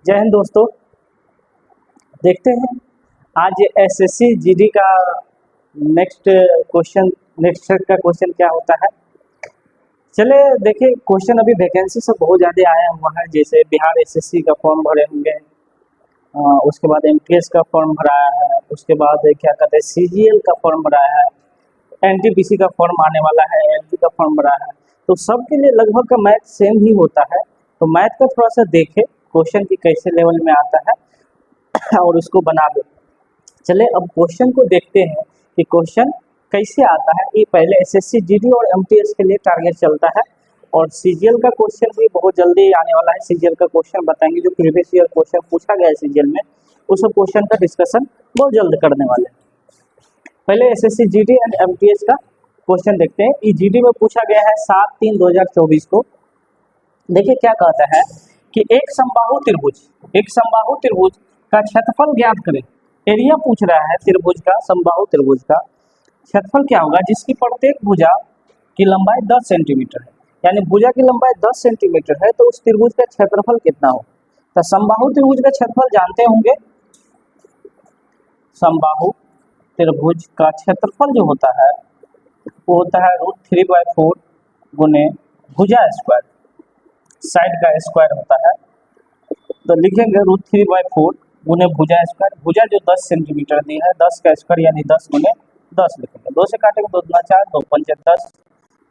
जय हिंद दोस्तों। देखते हैं आज एसएससी जीडी का नेक्स्ट सेट का क्वेश्चन क्या होता है। चले देखिए, क्वेश्चन अभी वैकेंसी सब बहुत ज़्यादा आया हुआ है। जैसे बिहार एसएससी का फॉर्म भरे होंगे, उसके बाद एमटीएस का फॉर्म भराया है, उसके बाद क्या कहते हैं सीजीएल का फॉर्म भराया है, एनटीपीसी का फॉर्म आने वाला है, एलपी का फॉर्म भरा है। तो सबके लिए लगभग का मैथ सेम ही होता है। तो मैथ का थोड़ा सा देखें क्वेश्चन की कैसे लेवल में आता है और उसको बना दो। चले अब क्वेश्चन को देखते हैं कि क्वेश्चन कैसे आता है। ये पहले एसएससी जीडी और एमटीएस के लिए टारगेट चलता है और सीजीएल का क्वेश्चन भी बहुत जल्दी आने वाला है। सीजीएल का क्वेश्चन बताएंगे, जो प्रीवियस ईयर क्वेश्चन पूछा गया है सीजीएल में, उस क्वेश्चन का डिस्कशन बहुत जल्द करने वाले हैं। पहले एसएससी जीडी एंड एमटीएस का क्वेश्चन देखते हैं। ये जीडी में पूछा गया है 7/3/2024 को। देखिए क्या कहता है कि एक समबाहु त्रिभुज का क्षेत्रफल ज्ञात करें। एरिया पूछ रहा है त्रिभुज का, समबाहु त्रिभुज का क्षेत्रफल क्या होगा, जिसकी प्रत्येक भुजा की लंबाई 10 सेंटीमीटर है। यानी भुजा की लंबाई 10 सेंटीमीटर है तो उस त्रिभुज का क्षेत्रफल कितना हो। तो समबाहु त्रिभुज का क्षेत्रफल जानते होंगे। समबाहु त्रिभुज का क्षेत्रफल जो होता है वो होता है √3/4 गुने भुजा स्क्वायर, साइड का स्क्वायर होता है। तो लिखेंगे √3/4 गुने भुजा स्क्वायर। भुजा जो 10 सेंटीमीटर दी है, 10 का स्क्वायर यानी 10 गुने 10 लिखेंगे। 2 से काटेंगे 2 दूना 4, 2 पंचे 10,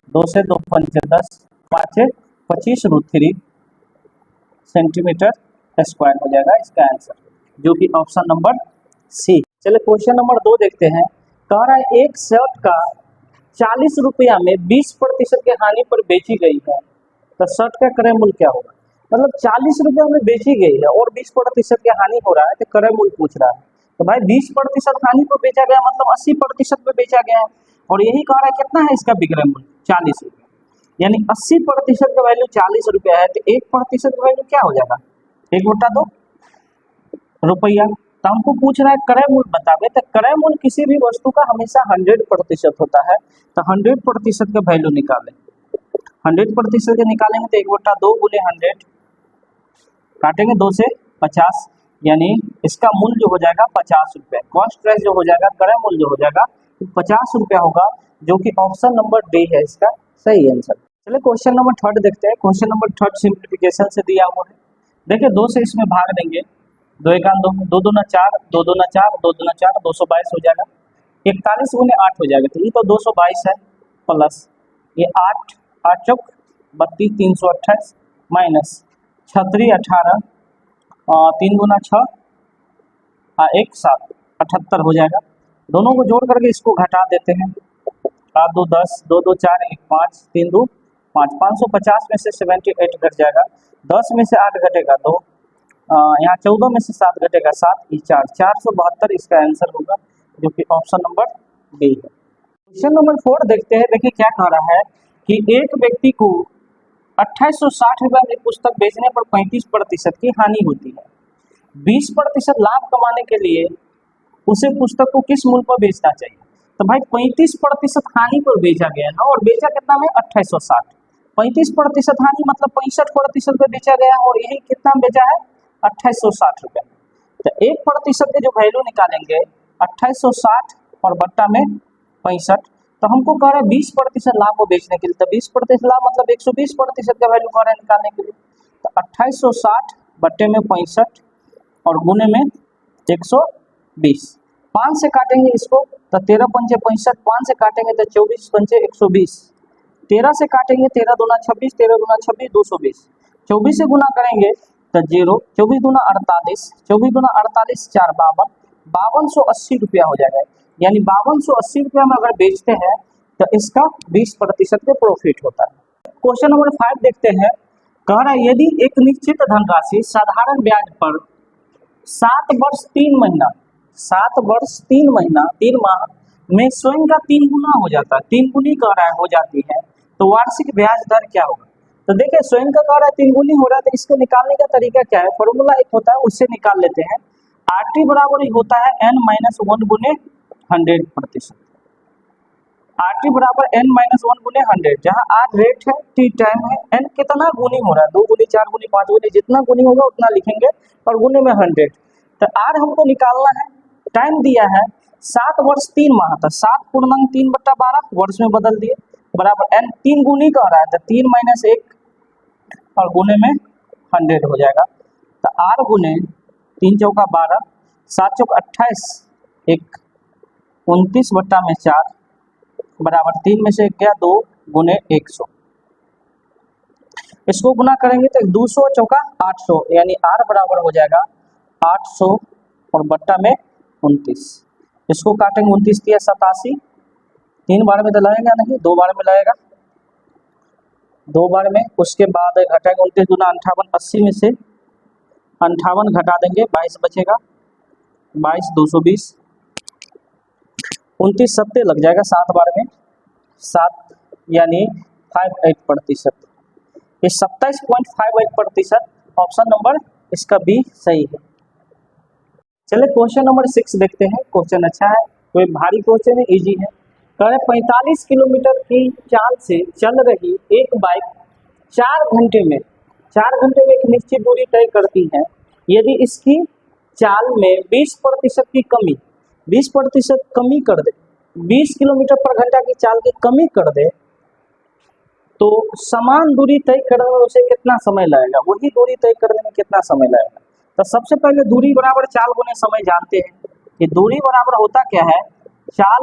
2 से 2 पंचे 10, 5 25 √3 सेंटीमीटर स्क्वायर हो जाएगा इसका आंसर, जो कि ऑप्शन नंबर सी। चलिए क्वेश्चन नंबर 2 देखते हैं। कह रहा है एक शर्ट का 40 रुपया में 20% की हानि पर बेची गई है, तो शर्ट का क्रय मूल्य क्या होगा। मतलब 40 रुपया में बेची गई है और 20% की हानि हो रहा है, तो क्रय मूल्य पूछ रहा है। तो भाई 20% हानि पर बेचा गया मतलब 80% पे बेचा गया है, और यही कह रहा है कितना है इसका विक्रय मूल्य 40 रुपया। यानी 80% का वैल्यू 40 रुपया है, तो 1% का वैल्यू क्या हो जाएगा 1/2 रुपया। तो हमको पूछ रहा है क्रय मूल्य बतावे। तो क्रय मूल्य किसी भी वस्तु का हमेशा 100% होता है। तो 100% का वैल्यू निकालें। 100% के निकालेंगे तो 1/2 गुने 100 काटेंगे 2 से 50, यानी इसका मूल्य जो हो जाएगा 50 रुपये। कॉस्ट प्राइस जो हो जाएगा, क्रय मूल्य जो हो जाएगा 50 रुपया होगा, जो कि ऑप्शन नंबर डी है इसका सही आंसर। चलिए क्वेश्चन नंबर 3 देखते हैं। क्वेश्चन नंबर 3 सिंप्लीफिकेशन से दिया हुआ है। देखिए 2 से इसमें भाग देंगे, 2 × 2 2 दूना 4, 2 दूना 4, 2 दूना 4, 222 हो जाएगा। 41 गुने 8 हो जाएगा, तो ये तो 222 है, प्लस ये 8 8 चौक 32 328 माइनस 36 18 3 दूना 6 1 7 78 हो जाएगा। दोनों को जोड़ करके इसको घटा देते हैं। 8 2 10, 2 2 4 1 5, 3 2 5, 550 में से 78 घट जाएगा। 10 में से 8 घटेगा 2, यहाँ 14 में से 7 घटेगा 7, 472 इसका आंसर होगा, जो कि ऑप्शन नंबर डी है। क्वेश्चन नंबर 4 देखते हैं। देखिए क्या कह रहा है कि एक व्यक्ति को 2860 रुपये में पुस्तक बेचने पर 35% की हानि होती है। 20% लाभ कमाने के लिए उसे पुस्तक को किस मूल्य पर बेचना चाहिए। तो भाई 35% हानि पर बेचा गया है, और बेचा कितना में 2860। 35% हानि मतलब 65% पे बेचा गया, और यही कितना बेचा है 2860 रुपये। तो 1% के जो वैल्यू निकालेंगे 2860 और बट्टा में 65, तो हमको कह रहा है 20% लाभ को बेचने के लिए। तो 20% लाभ मतलब 120% का वैल्यू कह रहा है निकालने के लिए। तो 2860 बट्टे में 65 और गुने में 120। 5 से काटेंगे इसको तो 13 पंचे 65, 5 से काटेंगे तो 24 पंचे 120, 13 से काटेंगे 13 दूना 26, 13 दूना 26 220, 24 से गुना करेंगे तो 0, 24 दूना 48, 24 दूना 48 4 52, 5280 रुपया हो जाएगा। यानी 5280 रुपया में अगर बेचते हैं तो इसका 20% का प्रॉफिट होता है। क्वेश्चन नंबर 5 देखते हैं। कह रहा है यदि एक निश्चित धनराशि साधारण ब्याज पर 7 वर्ष 3 महीना 3 माह में स्वयं का 3 गुना हो जाता है, 3 गुनी कह रहा है हो जाती है, तो वार्षिक ब्याज दर क्या होगा। तो देखिए स्वयं का कह रहा है 3 गुनी हो रहा है, तो इसको निकालने का तरीका क्या है, फॉर्मूला एक होता है उससे निकाल लेते हैं। RT बराबर ही होता है n - 1 गुने 100%। RT बराबर n माइनस वन गुने 100, जहाँ R रेट है, T टाइम है, n कितना गुनी हो रहा है, 2 गुनी 4 गुनी 5 गुनी, जितना गुनी होगा उतना लिखेंगे और गुने में 100। तो R हमको निकालना है, टाइम दिया है 7 वर्ष 3 माह था, 7 पूर्णांक 3/12 वर्ष में बदल दिए, बराबर n 3 गुनी कह रहा है तो 3 माइनस 1 और गुने में 100 हो जाएगा। तो R गुने 3 चौका 12, 7 चौक 28, 1 29/4 बराबर 3 में से गया 2 गुने 100। इसको गुना करेंगे तो 200 चौका 800, यानी R बराबर हो जाएगा 800 और बट्टा में 29। इसको काटेंगे, 29 दिया 87, 3 बार में तो लगेगा नहीं, 2 बार में लगेगा, 2 बार में। उसके बाद घटाएंगे 29 दूना 58, 80 में से 58 घटा देंगे, 22 बचेगा, 22 220, 29 सत्ते लग जाएगा 7 बार में, 7 यानी 58%। ये 27.58%, ऑप्शन नंबर इसका बी सही है। चलिए क्वेश्चन नंबर 6 देखते हैं। क्वेश्चन अच्छा है, कोई भारी क्वेश्चन है, इजी है। कह रहे 45 किलोमीटर की चाल से चल रही एक बाइक 4 घंटे में एक निश्चित दूरी तय करती है। यदि इसकी चाल में 20% की कमी, 20% कमी कर दे, 20 किलोमीटर पर घंटा की चाल की कमी कर दे, तो समान दूरी तय करने में उसे कितना समय लगेगा, वही दूरी तय करने में कितना समय लगेगा। तो सबसे पहले दूरी बराबर चाल गुने समय जानते हैं कि दूरी बराबर होता क्या है, चाल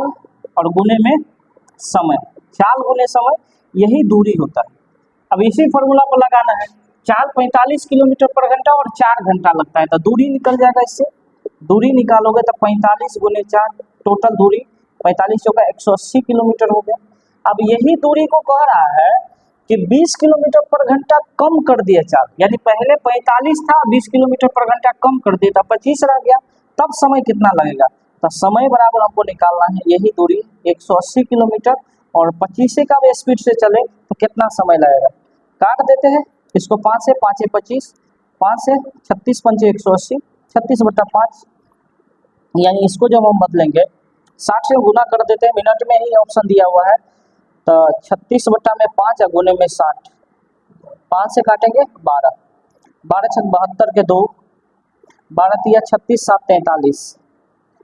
और गुने में समय, चाल गुने समय, यही दूरी होता है। अब इसी फॉर्मूला पर लगाना है, चाल 45 किलोमीटर पर घंटा और 4 घंटा लगता है, तो दूरी निकल जाएगा। इससे दूरी निकालोगे तो 45 गुने 4, टोटल दूरी 45 चौका 180 किलोमीटर हो गया। अब यही दूरी को कह रहा है कि 20 किलोमीटर पर घंटा कम कर दिया चाल, यानी पहले 45 था, 20 किलोमीटर पर घंटा कम कर दिया था, 25 रह गया, तब समय कितना लगेगा। तो समय बराबर हमको निकालना है यही दूरी 180 किलोमीटर और 25 का भी स्पीड से चले तो कितना समय लगेगा। काट देते हैं इसको, 5 से 5 25, 5 से 36 पंचे 180, 36/5, यानी इसको जब हम बदलेंगे 60 से गुना कर देते हैं, मिनट में ही ऑप्शन दिया हुआ है, तो 36/5 गुने में 60, 5 से काटेंगे 12, 12 छक 72 के 2, 12 तिया 36, 7 43,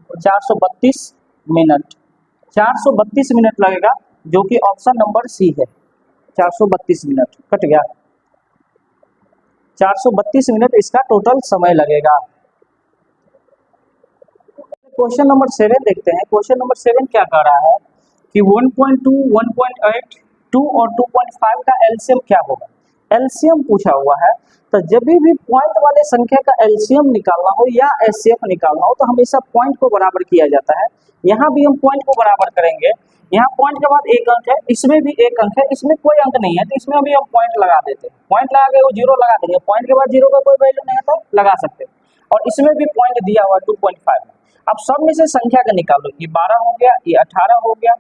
432 मिनट, 432 मिनट लगेगा, जो कि ऑप्शन नंबर सी है। 432 मिनट कट गया, 432 मिनट इसका टोटल समय लगेगा। क्वेश्चन नंबर 7 देखते हैं। क्वेश्चन नंबर 7 क्या कह रहा है कि 1.2, 1.8, 2 और 2.5 का एलसीएम क्या होगा। एलसीएम पूछा हुआ है, तो जब भी पॉइंट वाले संख्या का एलसीएम निकालना हो या एचसीएफ निकालना हो तो हमेशा पॉइंट को बराबर किया जाता है। यहाँ भी हम पॉइंट को बराबर करेंगे, यहाँ पॉइंट के बाद एक अंक है, इसमें भी एक अंक है, इसमें कोई अंक नहीं है, तो इसमें भी हम पॉइंट लगा देते हैं। पॉइंट लगा के वो 0 लगा देंगे, पॉइंट के बाद 0 का कोई वैल्यू नहीं है तो लगा सकते हैं। और इसमें भी पॉइंट दिया हुआ 2.5 में। अब सब में से संख्या का निकालो, ये 12 हो गया, ये 18 हो गया,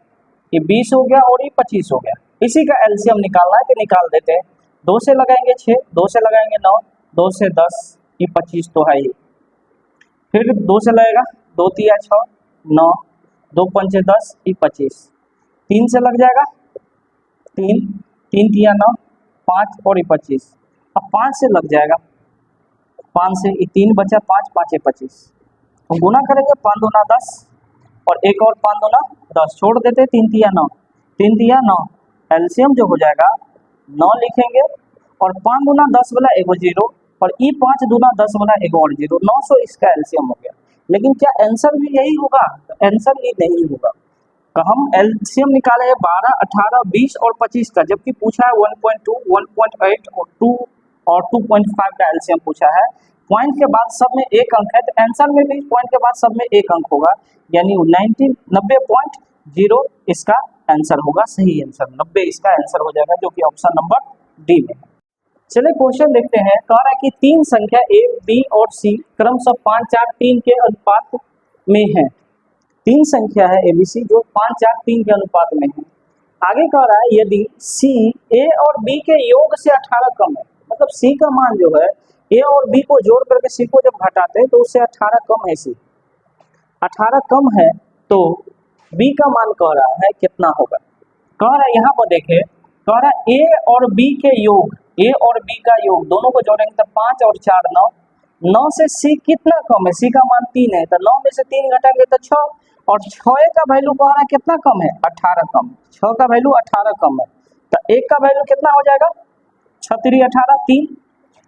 ये 20 हो गया और ये 25 हो गया। इसी का एलसीएम निकालना है तो निकाल देते हैं। 2 से लगाएंगे 6, 2 से लगाएंगे 9, 2 से 10, ये 25 तो है ही। फिर 2 से लगेगा, 2 तिया 6, 9, 2 पंचे 10, ये 25। 3 से लग जाएगा, 3, 3 तिया 9, 5 और ये 25। अब 5 से लग जाएगा, 5 से ये 3 बचा, 5 5 25, हम गुना करेंगे, 5 दूना 10 और एक और 5 दूना 10, छोड़ देते 3 तिया 9, 3 तिया 9, एलसीएम जो हो जाएगा 9 लिखेंगे और 5 दूना 10 वाला एगो 0 और ई 5 दूना 10 वाला एगो और 0, 900 इसका एलसीएम हो गया। लेकिन क्या आंसर भी यही होगा? आंसर ये नहीं होगा। तो हम एलसीएम निकाले हैं 12, 18, 20 और 25 का, जबकि पूछा है 1.2, 1.8 और 2 और 2.5 का एलसीएम पूछा है। पॉइंट के बाद सब में एक अंक है, तो आंसर में भी पॉइंट के बाद सब में एक अंक होगा, यानी 90.0 इसका आंसर होगा। सही आंसर 90 इसका आंसर हो जाएगा, जो कि ऑप्शन नंबर डी में है। चलिए क्वेश्चन देखते हैं। कह रहा है कि 3 संख्या ए, बी और सी क्रमशः 5, 4, 3 के अनुपात में है। 3 संख्या है एबीसी जो 5, 4, 3 के अनुपात में है। आगे कह रहा है यदि सी ए और बी के योग से 18 कम है, मतलब सी का मान जो है ए और बी को जोड़ करके सी को जब घटाते हैं तो उससे 18 कम है, सी 18 कम है, तो बी का मान कह रहा है कितना होगा। कह रहा है यहाँ पर देखे, कह रहा है ए और बी के योग, ए और बी का योग दोनों को जोड़ेंगे तो 5 और 4 9, 9 से सी कितना कम है, सी का मान 3 है, तो 9 में से 3 घटाएंगे तो 6, और 6 का वैल्यू कह रहा है कितना कम है, 18 कम, 6 का वैल्यू 18 कम है, तो 1 का वैल्यू कितना हो जाएगा, 6 3 18 3।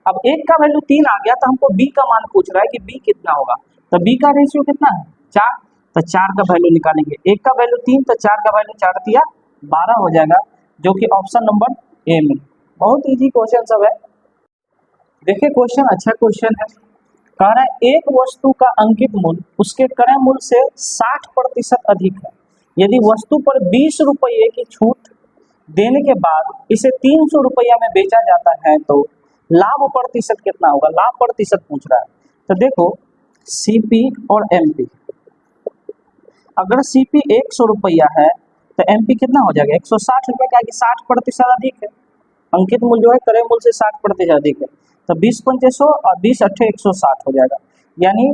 अब 1 का वैल्यू 3 आ गया तो हमको बी का मान पूछ रहा है कि बी कितना होगा, तो बी का रेशियो कितना है 4, तो 4 का वैल्यू निकालेंगे, 1 का वैल्यू 3 तो 4 का वैल्यू 4 दिया 12 हो जाएगा, जो कि ऑप्शन नंबर ए में। बहुत इजी क्वेश्चन सब है। देखिए क्वेश्चन अच्छा क्वेश्चन है, कह रहा है एक वस्तु का अंकित मूल्य उसके क्रय मूल्य से 60% अधिक है, यदि वस्तु पर 20 रुपये की छूट देने के बाद इसे 300 रुपया में बेचा जाता है तो लाभ प्रतिशत कितना होगा, लाभ प्रतिशत पूछ रहा है। तो देखो सीपी और एमपी, अगर सीपी 100 रुपया है तो एमपी कितना हो जाएगा 160 रुपये, क्या कि 60% अधिक है, अंकित मूल्य जो है क्रय मूल्य से 60% अधिक है, तो 20 पंचे 100 और 20 अट्ठे 160 हो जाएगा, यानी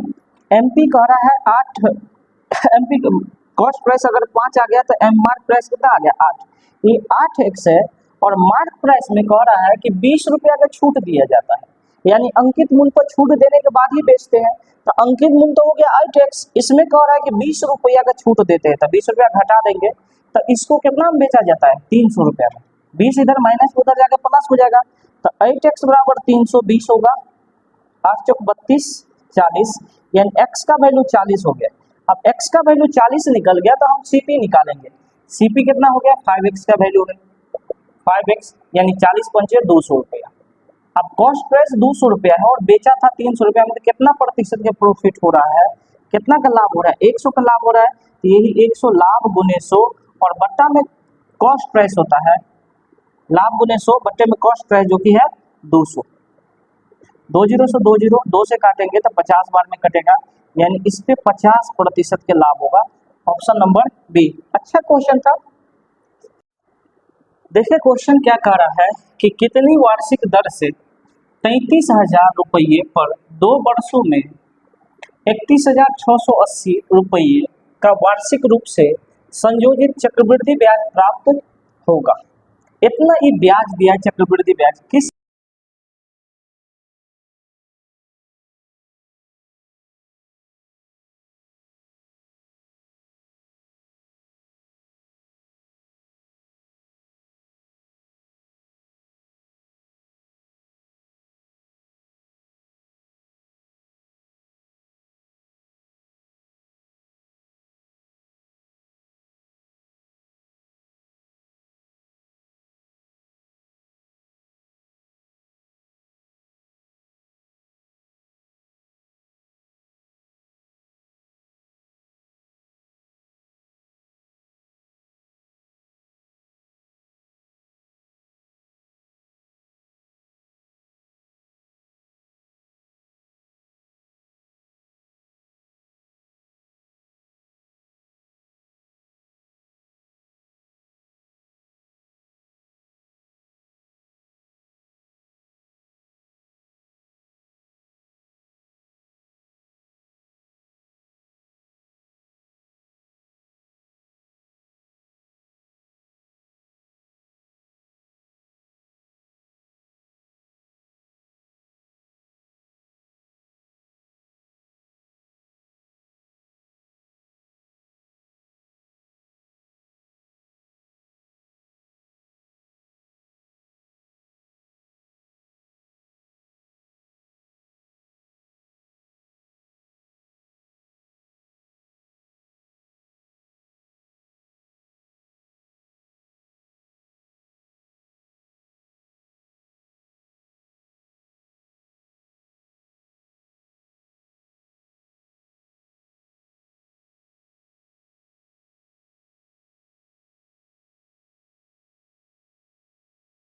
एमपी कह रहा है 8, एमपी कॉस्ट प्राइस अगर 5 आ गया तो एम मार्क प्राइस कितना आ गया 8, ये 8x है, और मार्क प्राइस में कह रहा है कि 20 रुपया का छूट दिया जाता है, यानी अंकित मूल्य पर छूट देने के बाद ही बेचते हैं, तो अंकित मूल्य तो हो गया 8x, इसमें कह रहा है कि 20 रुपया का छूट देते हैं, तो 20 रुपया घटा देंगे तो इसको कितना में बेचा जाता है 300 रुपया में, 20 इधर माइनस उधर जाकर प्लस हो जाएगा, तो 8x बराबर 320 होगा, 8 चौक 32 40, यानी x का वैल्यू 40 हो गया। अब x का वैल्यू 40 निकल गया तो हम CP निकालेंगे, CP कितना हो गया 5x का वैल्यू है 5x, यानी 40 पंचे 200 रुपया। अब कॉस्ट प्राइस 200 रुपया है और बेचा था 300 रुपया में, तो कितना प्रतिशत का प्रॉफिट हो रहा है, कितना का लाभ हो रहा है 100 का लाभ हो रहा है, तो यही 100 लाभ गुने 100 और बट्टा में कॉस्ट प्राइस होता है, लाभ गुने 100 बट्टे में कॉस्ट प्राइस जो कि है 200, 2 0 से 2 0 2 से काटेंगे तो 50 बार में कटेगा, यानी इस पे 50% के लाभ होगा, ऑप्शन नंबर बी। अच्छा क्वेश्चन था। देखिए क्वेश्चन क्या कह रहा है कि कितनी वार्षिक दर से 33,000 रुपये पर 2 वर्षों में 31,680 रुपये का वार्षिक रूप से संयोजित चक्रवृद्धि ब्याज प्राप्त होगा। इतना ही ब्याज दिया चक्रवृद्धि ब्याज किस